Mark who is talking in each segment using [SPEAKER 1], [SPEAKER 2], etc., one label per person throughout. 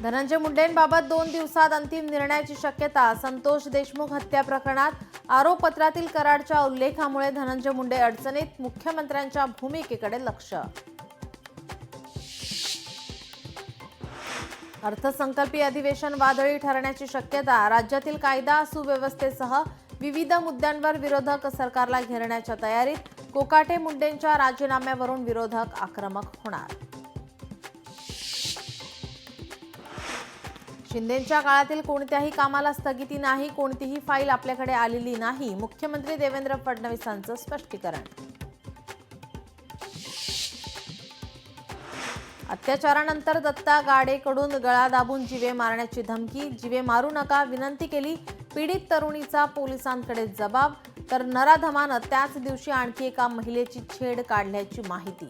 [SPEAKER 1] धनंजय मुंडेंबाबत 2 दिवसात अंतिम निर्णयाची शक्यता। संतोष देशमुख हत्या प्रकरणात आरोपपत्रातील कराडच्या उल्लेखामुळे धनंजय मुंडे अडचणीत, मुख्यमंत्र्यांच्या भूमिकेकडे लक्ष। अर्थसंकल्पीय अधिवेशन वादळी ठरण्याची शक्यता। राज्यातील कायदा सुव्यवस्थेसह विविध मुद्द्यांवर विरोधक सरकारला घेरण्याच्या तयारीत। कोकाटे मुंडेंच्या राजीनाम्यावरून विरोधक आक्रमक होणार। शिंदेंच्या काळातील कोणत्याही कामाला स्थगिती नाही, कोणतीही फाईल आपल्याकडे आलेली नाही, मुख्यमंत्री देवेंद्र फडणवीसांचं स्पष्टीकरण। अत्याचारानंतर दत्ता गाडेकडून गळा दाबून जीवे मारण्याची धमकी। जीवे मारू नका विनंती केली पीडित तरुणीचा पोलिसांकडे जबाब। तर नराधमानं त्याच दिवशी आणखी एका महिलेची छेड काढल्याची माहिती।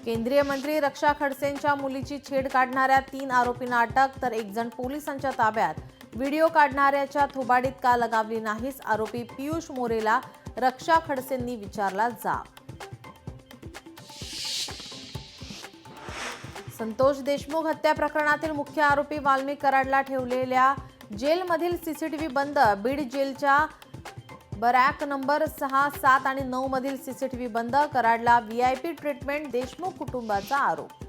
[SPEAKER 1] केंद्रीय मंत्री रक्षा खडसेंच्या मुलीची छेड काढणाऱ्या 3 आरोपींना अटक, तर 1 जण पोलिसांच्या ताब्यात। व्हिडिओ काढणाऱ्याच्या थोबाडीत का लगावली नाहीस, आरोपी पियुष मोरेला रक्षा खडसेंनी विचारला जाब। संतोष देशमुख हत्या प्रकरणातील मुख्य आरोपी वाल्मिक कराडला ठेवलेल्या जेलमधील सीसीटीव्ही बंद। बीड जेलच्या बरॅक नंबर 6, 7 आणि 9 मधील सीसीटीव्ही बंद। कराडला व्हीआयपी ट्रीटमेंट, देशमुख कुटुंबाचा आरोप।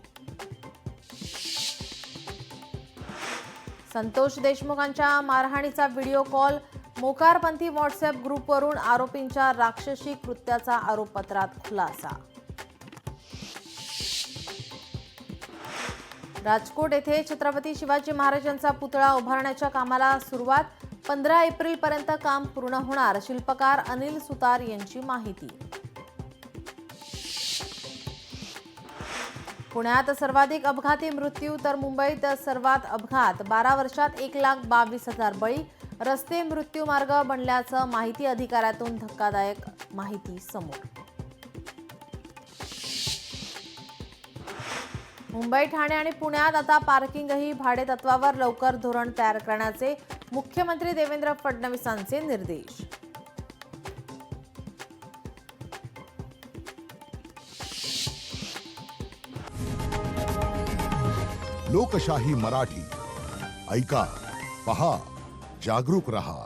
[SPEAKER 1] संतोष देशमुखांच्या मारहाणीचा व्हिडिओ कॉल। मोकारपंथी व्हॉट्सअप ग्रुपवरून आरोपींच्या राक्षसी कृत्याचा आरोपपत्रात खुलासा। राजकोट येथे छत्रपती शिवाजी महाराजांचा पुतळा उभारण्याच्या कामाला सुरुवात। 15 एप्रिलपर्यंत काम पूर्ण होणार, शिल्पकार अनिल सुतार यांची माहिती। पुण्यात सर्वाधिक अपघाती मृत्यू, तर मुंबईत सर्वात अपघात। 12 वर्षात 1,22,000 बळी। रस्ते मृत्यूमार्ग बनल्याचं माहिती अधिकाऱ्यातून धक्कादायक माहिती समोर। मुंबई, ठाणे आणि पुण्यात आता पार्किंगही भाडेतत्वावर, लवकर धोरण तयार करण्याचे मुख्यमंत्री देवेंद्र फडणवीसांचे निर्देश।
[SPEAKER 2] लोकशाही मराठी ऐका, पहा, जागरूक रहा।